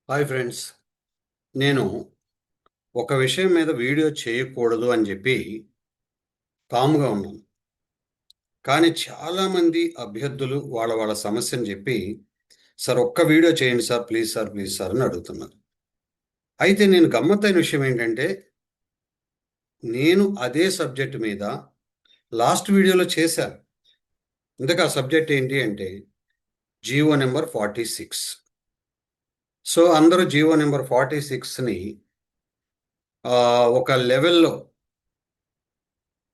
Hi friends. నేను ఒక విషయం మీద వీడియో చేయకూడదు అని చెప్పి కామ్గా ఉన్నాను. కానీ చాలామంది అభ్యర్థులు వాళ్ళ సమస్యను చెప్పి, సార్ ఒక్క వీడియో చేయండి sir, please sir, please sir అని అడుగుతున్నారు. అయితే నేను గమ్మత్తైన విషయం ఏంటంటే, నేను అదే సబ్జెక్ట్ మీద లాస్ట్ వీడియోలో చేశాను. ఇంతకు ఆ సబ్జెక్ట్ ఏంటి అంటే జీవో నెంబర్ 46. సో అందరూ జీవో నెంబర్ 46ని ఒక లెవెల్లో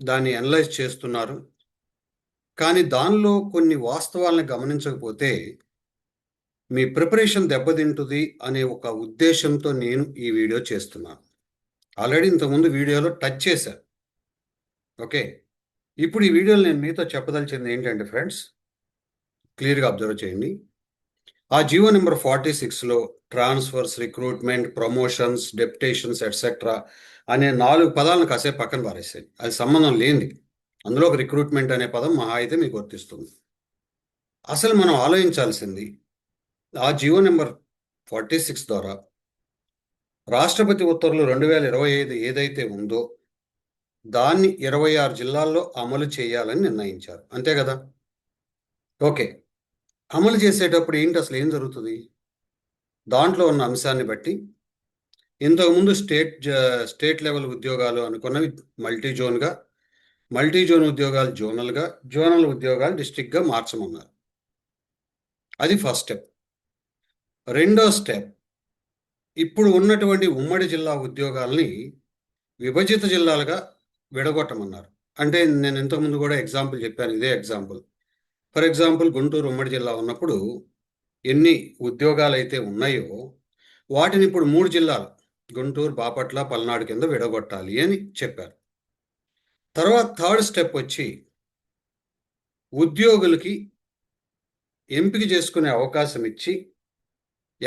దాన్ని అనలైజ్ చేస్తున్నారు. కానీ దానిలో కొన్ని వాస్తవాలను గమనించకపోతే మీ ప్రిపరేషన్ దెబ్బతింటుంది అనే ఒక ఉద్దేశంతో నేను ఈ వీడియో చేస్తున్నాను. ఆల్రెడీ ఇంతకుముందు వీడియోలో టచ్ చేశాను. ఓకే, ఇప్పుడు ఈ వీడియోలో నేను మీతో చెప్పదలిచింది ఏంటంటే ఫ్రెండ్స్, క్లియర్గా అబ్జర్వ్ చేయండి. ఆ జీవో నెంబర్ 46లో transfers, recruitment, promotions, deputations etcetera అనే 4 పదాలను కాసేపు పక్కన పారేసాయి. అది సంబంధం లేనిది. అందులో ఒక రిక్రూట్మెంట్ అనే పదం మహా అయితే మీకు వర్తిస్తుంది. అసలు మనం ఆలోచించాల్సింది, ఆ జియో నెంబర్ 46 ద్వారా రాష్ట్రపతి ఉత్తర్వులు 2025 ఏదైతే ఉందో దాన్ని 26 జిల్లాల్లో అమలు చేయాలని నిర్ణయించారు. అంతే కదా? ఓకే, అమలు చేసేటప్పుడు ఏంటి, అసలు ఏం జరుగుతుంది? దాంట్లో ఉన్న అంశాన్ని బట్టి ఇంతకుముందు స్టేట్ లెవెల్ ఉద్యోగాలు అనుకున్నవి మల్టీ జోన్ ఉద్యోగాలు జోనల్గా, జోనల్ ఉద్యోగాలు డిస్ట్రిక్ట్గా మార్చమన్నారు. అది ఫస్ట్ స్టెప్. రెండో స్టెప్, ఇప్పుడు ఉన్నటువంటి ఉమ్మడి జిల్లా ఉద్యోగాల్ని విభజిత జిల్లాలుగా విడగొట్టమన్నారు. అంటే నేను ఇంతకుముందు కూడా ఎగ్జాంపుల్ చెప్పాను, ఇదే ఎగ్జాంపుల్. ఫర్ ఎగ్జాంపుల్, గుంటూరు ఉమ్మడి జిల్లా ఉన్నప్పుడు ఎన్ని ఉద్యోగాలు అయితే ఉన్నాయో వాటిని ఇప్పుడు 3 జిల్లాలు, గుంటూరు, బాపట్ల, పల్నాడు కింద విడగొట్టాలి అని చెప్పారు. తర్వాత థర్డ్ స్టెప్ వచ్చి ఉద్యోగులకి ఎంపిక చేసుకునే అవకాశం ఇచ్చి,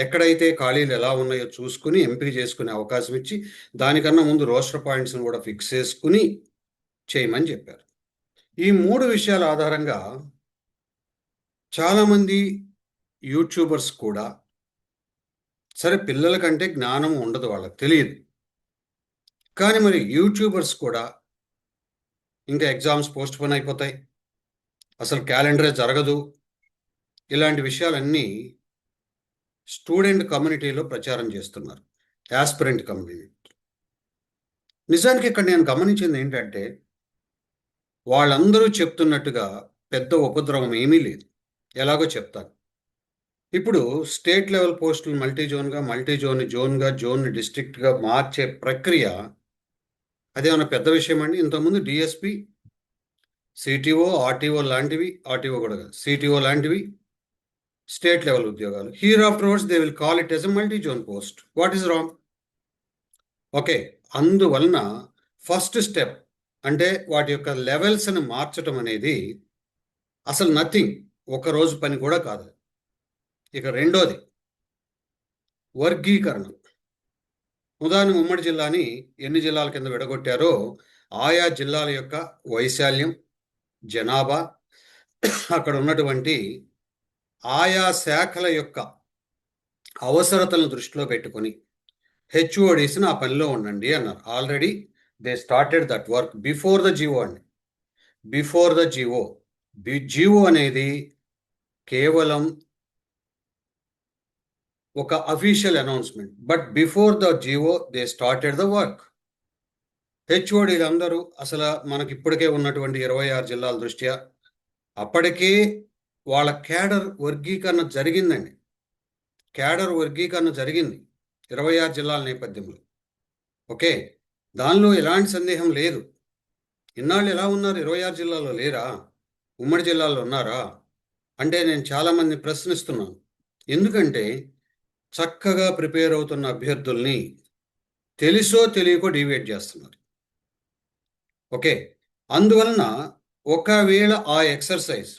ఎక్కడైతే ఖాళీలు ఎలా ఉన్నాయో చూసుకుని ఎంపిక చేసుకునే అవకాశం ఇచ్చి, దానికన్నా ముందు రోస్టర్ పాయింట్స్ని కూడా ఫిక్స్ చేసుకుని చేయమని చెప్పారు. ఈ 3 విషయాల ఆధారంగా చాలామంది యూట్యూబర్స్ కూడా, సరే పిల్లల కంటే జ్ఞానం ఉండదు, వాళ్ళకి తెలియదు, కానీ మరి యూట్యూబర్స్ కూడా ఇంకా ఎగ్జామ్స్ పోస్ట్ పోన్ అయిపోతాయి, అసలు క్యాలెండరే జరగదు, ఇలాంటి విషయాలన్నీ స్టూడెంట్ కమ్యూనిటీలో ప్రచారం చేస్తున్నారు, యాస్పిరెంట్ కమ్యూనిటీ. నిజానికి ఇక్కడ నేను గమనించింది ఏంటంటే, వాళ్ళందరూ చెప్తున్నట్టుగా పెద్ద ఉపద్రవం ఏమీ లేదు. ఎలాగో చెప్తాను. ఇప్పుడు స్టేట్ లెవెల్ పోస్టులు మల్టీ జోన్గా, జోన్ని డిస్ట్రిక్ట్గా మార్చే ప్రక్రియ అదేమన్నా పెద్ద విషయం అండి? ఇంతకుముందు డిఎస్పి, సిటిఓ, ఆర్టీఓ కూడా కాదు, సిటిఓ లాంటివి స్టేట్ లెవెల్ ఉద్యోగాలు. Here afterwards they will call it as a multi zone post. What is wrong? Okay, అందువలన ఫస్ట్ స్టెప్ అంటే వాటి యొక్క లెవెల్స్ని మార్చడం అనేది అసలు నథింగ్, ఒక రోజు పని కూడా కాదు. ఇక రెండోది వర్గీకరణ. ఉదాహరణ, ఉమ్మడి జిల్లాని ఎన్ని జిల్లాల కింద విడగొట్టారో ఆయా జిల్లాల యొక్క వైశాల్యం, జనాభా, అక్కడ ఉన్నటువంటి ఆయా శాఖల యొక్క అవసరతలను దృష్టిలో పెట్టుకొని హెచ్ఓడిస్ని ఆ పనిలో ఉండండి అన్నారు. Already they started that work before the GO అండి. Before the GO. జివో అనేది కేవలం ఒక official announcement, but before the GO they started the work. హెచ్ఓడీలు అందరూ అసలు మనకి ఇప్పటికే ఉన్నటువంటి 26 జిల్లాల దృష్ట్యా అప్పటికే వాళ్ళ క్యాడర్ వర్గీకరణ జరిగిందండి. క్యాడర్ వర్గీకరణ జరిగింది 26 జిల్లాల నేపథ్యంలో. ఓకే, దానిలో ఎలాంటి సందేహం లేదు. ఇన్నాళ్ళు ఎలా ఉన్నారు? 26 జిల్లాలో లేరా? ఉమ్మడి జిల్లాలో ఉన్నారా అంటే నేను చాలామంది ప్రశ్నిస్తున్నాను. ఎందుకంటే చక్కగా ప్రిపేర్ అవుతున్న అభ్యర్థుల్ని తెలుసో తెలియకో డివేట్ చేస్తున్నారు. ఓకే, అందువలన ఒకవేళ ఆ ఎక్సర్సైజ్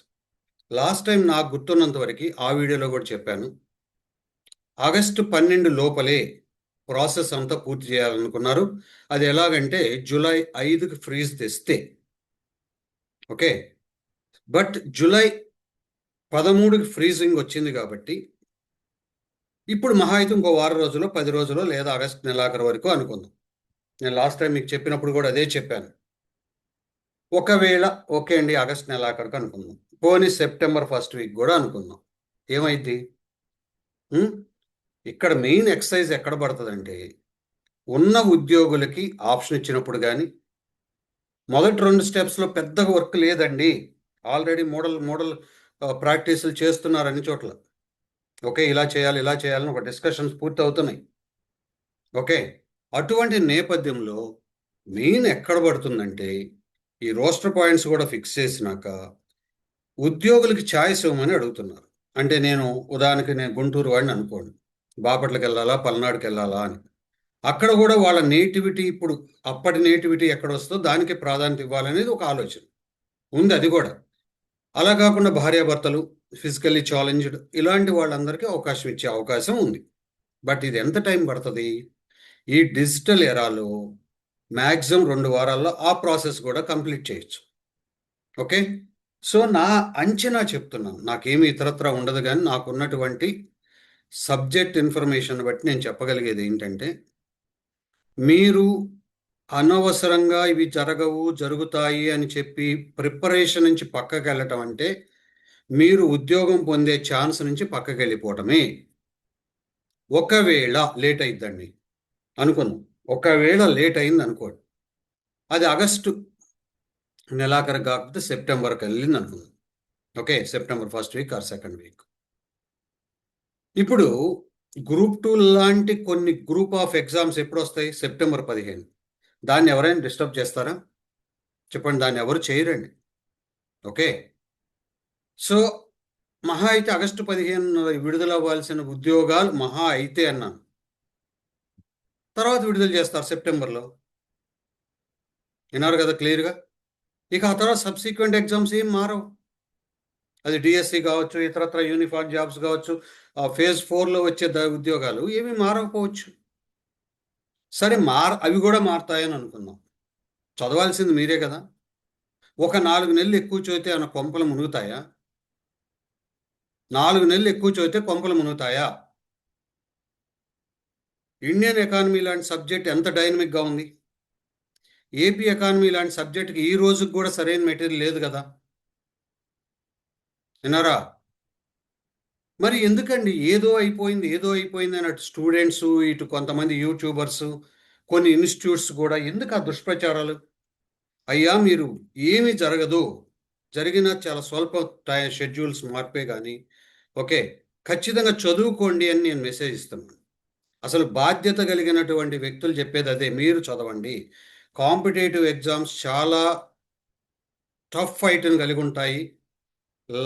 లాస్ట్ టైం నాకు గుర్తున్నంత వరకు ఆ వీడియోలో కూడా చెప్పాను, ఆగస్టు 12 లోపలే ప్రాసెస్ అంతా పూర్తి చేయాలనుకున్నారు. అది ఎలాగంటే జూలై 5కి ఫ్రీజ్ తెస్తే. ఓకే, బట్ జూలై 13కి ఫ్రీజింగ్ వచ్చింది కాబట్టి ఇప్పుడు మహా అయితే ఇంకో వారం రోజులు 10 రోజులు లేదా ఆగస్టు నెలాఖరు వరకు అనుకుందాం. నేను లాస్ట్ టైం మీకు చెప్పినప్పుడు కూడా అదే చెప్పాను. ఒకవేళ ఓకే అండి ఆగస్టు నెలాఖరుకు అనుకుందాం, పోనీ సెప్టెంబర్ ఫస్ట్ వీక్ కూడా అనుకుందాం. ఏమైంది? ఇక్కడ మెయిన్ ఎక్సర్సైజ్ ఎక్కడ పడుతుందంటే, ఉన్న ఉద్యోగులకి ఆప్షన్ ఇచ్చినప్పుడు కానీ మొదటి 2 స్టెప్స్లో పెద్దగా వర్క్ లేదండి, ఆల్రెడీ మోడల్ ప్రాక్టీసులు చేస్తున్నారు అన్ని చోట్ల. ఓకే, ఇలా చేయాలి ఇలా చేయాలని ఒక డిస్కషన్స్ పూర్తి అవుతున్నాయి. ఓకే, అటువంటి నేపథ్యంలో మెయిన్ ఎక్కడ పడుతుందంటే, ఈ రోస్టర్ పాయింట్స్ కూడా ఫిక్స్ చేసినాక ఉద్యోగులకి ఛాయిస్ ఇవ్వమని అడుగుతున్నారు. అంటే ఉదాహరణకి నేను గుంటూరు వాడిని అనుకోండి, బాపట్లకి వెళ్ళాలా పల్నాడుకి వెళ్ళాలా అని. అక్కడ కూడా వాళ్ళ నేటివిటీ, ఇప్పుడు అప్పటి నేటివిటీ ఎక్కడ వస్తుందో దానికి ప్రాధాన్యత ఇవ్వాలనేది ఒక ఆలోచన ఉంది. అది కూడా అలా కాకుండా భార్యాభర్తలు, ఫిజికల్లీ ఛాలెంజ్డ్ ఇలాంటి వాళ్ళందరికీ అవకాశం ఇచ్చే అవకాశం ఉంది. బట్ ఇది ఎంత టైం పడుతుంది? ఈ డిజిటల్ ఎరాలో మ్యాక్సిమం 2 వారాల్లో ఆ ప్రాసెస్ కూడా కంప్లీట్ చేయొచ్చు. ఓకే, సో నా అంచనా చెప్తున్నాను, నాకేమి ఇతరత్రా ఉండదు, కానీ నాకున్నటువంటి సబ్జెక్ట్ ఇన్ఫర్మేషన్ బట్టి నేను చెప్పగలిగేది ఏంటంటే, మీరు అనవసరంగా ఇవి జరగవు జరుగుతాయి అని చెప్పి ప్రిపరేషన్ నుంచి పక్కకి వెళ్ళటం అంటే మీరు ఉద్యోగం పొందే ఛాన్స్ నుంచి పక్కకి వెళ్ళిపోవటమే. ఒకవేళ లేట్ అయిద్దండి అనుకుందాం, ఒకవేళ లేట్ అయింది అనుకోండి, అది ఆగస్టు నెలాఖరు కాకపోతే సెప్టెంబర్కి వెళ్ళింది అనుకుందాం. Okay, September first week or second week. ఇప్పుడు గ్రూప్ 2 లాంటి కొన్ని గ్రూప్ ఆఫ్ ఎగ్జామ్స్ ఎప్పుడు వస్తాయి? సెప్టెంబర్ 15. దాన్ని ఎవరైనా డిస్టర్బ్ చేస్తారా? చెప్పండి, దాన్ని ఎవరు చేయరండి. ఓకే, సో మహా అయితే ఆగస్టు 15 విడుదల అవ్వాల్సిన ఉద్యోగాలు మహా అయితే అన్నాను, తర్వాత విడుదల చేస్తారు సెప్టెంబర్లో. విన్నారు కదా క్లియర్గా. ఇక ఆ తర్వాత సబ్సిక్వెంట్ ఎగ్జామ్స్ ఏం మారవు. అది డిఎస్సి కావచ్చు, ఇతరత్ర యూనిఫామ్ జాబ్స్ కావచ్చు, ఫేజ్ 4లో వచ్చే ఉద్యోగాలు ఏమీ మారకపోవచ్చు. సరే, అవి కూడా మారతాయని అనుకుందాం. చదవాల్సింది మీరే కదా. ఒక 4 నెలలు ఎక్కువ చదివితే అన్న కొంపలు మునుగుతాయా? 4 నెలలు ఎక్కువ చదివితే కొంపలు మునుగుతాయా? ఇండియన్ ఎకానమీ లాంటి సబ్జెక్ట్ ఎంత డైనమిక్గా ఉంది. ఏపీ ఎకానమీ లాంటి సబ్జెక్ట్కి ఈ రోజుకి కూడా సరైన మెటీరియల్ లేదు కదా. విన్నారా? మరి ఎందుకండి ఏదో అయిపోయింది అన్నట్టు స్టూడెంట్స్, ఇటు కొంతమంది యూట్యూబర్స్, కొన్ని ఇన్స్టిట్యూట్స్ కూడా ఎందుకు ఆ దుష్ప్రచారాలు? అయ్యా, మీరు ఏమీ జరగదు, జరిగిన చాలా స్వల్ప షెడ్యూల్స్ మార్పే కానీ ఓకే, ఖచ్చితంగా చదువుకోండి అని నేను మెసేజ్ ఇస్తున్నాను. అసలు బాధ్యత కలిగినటువంటి వ్యక్తులు చెప్పేది అదే, మీరు చదవండి. కాంపిటేటివ్ ఎగ్జామ్స్ చాలా టఫ్ ఫైట్ని కలిగి ఉంటాయి,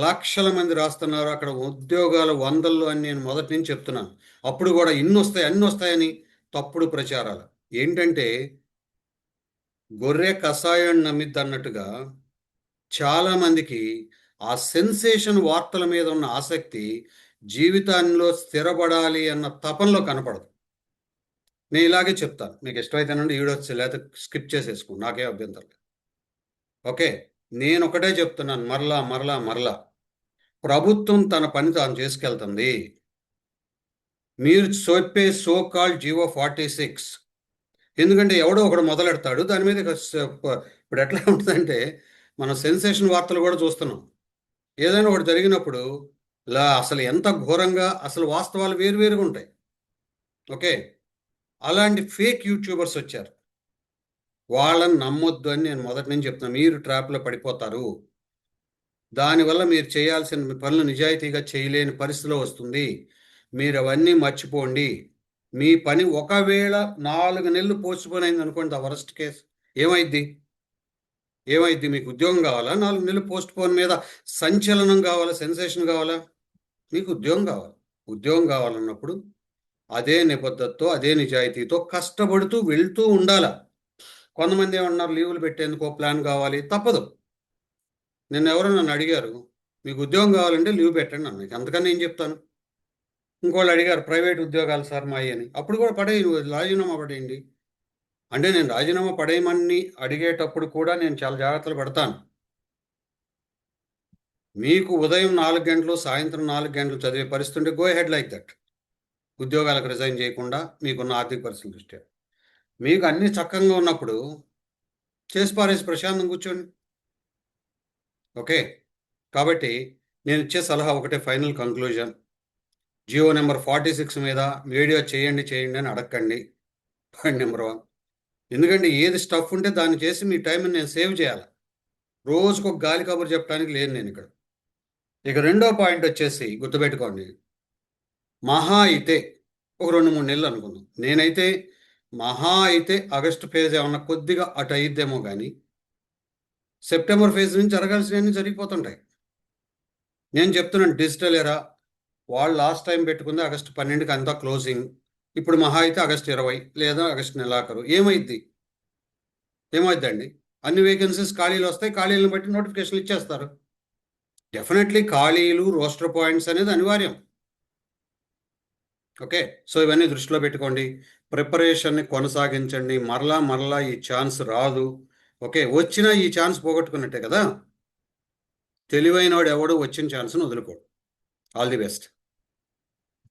లక్షల మంది రాస్తున్నారు, అక్కడ ఉద్యోగాలు వందల్లో అని నేను మొదటి నుంచి చెప్తున్నాను. అప్పుడు కూడా అన్ని వస్తాయని తప్పుడు ప్రచారాలు. ఏంటంటే గొర్రె కషాయం నమ్మిద్ది అన్నట్టుగా చాలామందికి ఆ సెన్సేషన్ వార్తల మీద ఉన్న ఆసక్తి జీవితాల్లో స్థిరపడాలి అన్న తపనలో కనపడదు. నేను ఇలాగే చెప్తాను, మీకు ఇష్టమైతేనండి ఈడొచ్చి లేకపోతే స్కిప్ చేసేసుకో, నాకే అభ్యంతరం లేదు. ఓకే, నేను ఒకటే చెప్తున్నాను మరలా మరలా మరలా, ప్రభుత్వం తన పని తాను చేసుకెళ్తుంది. మీరు చెప్పే సో కాల్డ్ జియో 46, ఎందుకంటే ఎవడో ఒకడు మొదలెడతాడు దాని మీద. ఇప్పుడు ఎట్లా ఉంటుందంటే, మనం సెన్సేషన్ వార్తలు కూడా చూస్తున్నాం. ఏదైనా ఒకటి జరిగినప్పుడు అసలు ఎంత ఘోరంగా, అసలు వాస్తవాలు వేరువేరుగా ఉంటాయి. ఓకే, అలాంటి ఫేక్ యూట్యూబర్స్ వచ్చారు, వాళ్ళని నమ్మొద్దు అని నేను మొదటి నుంచి చెప్తున్నాను. మీరు ట్రాప్లో పడిపోతారు, దానివల్ల మీరు చేయాల్సిన పనులు నిజాయితీగా చేయలేని పరిస్థితిలో వస్తుంది. మీరు అవన్నీ మర్చిపోండి. మీ పని ఒకవేళ 4 నెలలు పోస్ట్పోన్ అయింది అనుకోండి, ద వరస్ట్ కేస్ ఏమైద్ది? మీకు ఉద్యోగం కావాలా? 4 నెలలు పోస్ట్పోన్ మీద సంచలనం కావాలా, సెన్సేషన్ కావాలా? మీకు ఉద్యోగం కావాలి. ఉద్యోగం కావాలన్నప్పుడు అదే నిబద్ధతతో, అదే నిజాయితీతో కష్టపడుతూ వెళ్తూ ఉండాల. కొంతమంది ఏమన్నారు, లీవులు పెట్టేందుకు ప్లాన్ కావాలి, తప్పదు. ఎవరో నన్ను అడిగారు, మీకు ఉద్యోగం కావాలంటే లీవ్ పెట్టండి అన్న, అంతకన్నా ఏం చెప్తాను. ఇంకోళ్ళు అడిగారు, ప్రైవేట్ ఉద్యోగాలు సార్ మాయి అని. అప్పుడు కూడా రాజీనామా పడేయండి అంటే, నేను రాజీనామా పడేయమని అడిగేటప్పుడు కూడా నేను చాలా జాగ్రత్తలు పడతాను. మీకు ఉదయం 4 గంటలు సాయంత్రం 4 గంటలు చదివే పరిస్థితి ఉంటే గో హెడ్ లైక్ దట్. ఉద్యోగాలకు రిజైన్ చేయకుండా మీకున్న ఆర్థిక పరిస్థితుల దృష్ట్యా. మీకు అన్నీ చక్కగా ఉన్నప్పుడు చేసి పారేసి ప్రశాంతంగా కూర్చోండి. ఓకే. కాబట్టి నేను ఇచ్చే సలహా ఒకటే ఫైనల్ కంక్లూజన్. జియో నెంబర్ 46 మీద వీడియో చేయండి అని అడగండి. Point number 1. ఎందుకంటే ఏది స్టఫ్ ఉంటే దాన్ని చేసి మీ టైంని నేను సేవ్ చేయాలి. రోజుకొక గాలి కబురు చెప్పడానికి లేను నేను ఇక్కడ. ఇక రెండో పాయింట్ వచ్చేసి గుర్తుపెట్టుకోండి. మహా అయితే ఒక 2-3 నెలలు అనుకుందాం. నేనైతే మహా అయితే ఆగస్టు ఫేజ్ ఏమన్నా కొద్దిగా అటు అయిద్దేమో కానీ సెప్టెంబర్ ఫేజ్ నుంచి జరగాల్సినవన్నీ జరిగిపోతుంటాయి. నేను చెప్తున్నాను డిజిటల్ ఎరా. వాళ్ళు లాస్ట్ టైం పెట్టుకుంది ఆగస్టు 12కి అంతా క్లోజింగ్. ఇప్పుడు మహా అయితే ఆగస్టు 20 లేదా ఆగస్టు నెలాఖరు. ఏమైద్దండి? అన్ని వేకెన్సీస్ ఖాళీలు వస్తాయి. ఖాళీలను బట్టి నోటిఫికేషన్లు ఇచ్చేస్తారు. డెఫినెట్లీ ఖాళీలు, రోస్టర్ పాయింట్స్ అనేది అనివార్యం. ఓకే. సో ఇవన్నీ దృష్టిలో పెట్టుకోండి. ప్రిపరేషన్ని కొనసాగించండి. మరలా ఈ ఛాన్స్ రాదు. ఓకే. వచ్చినా ఈ ఛాన్స్ పోగొట్టుకున్నట్టే కదా! తెలివైనవాడు ఎవడు వచ్చిన ఛాన్స్‌ని వదులుకోడు. All the best.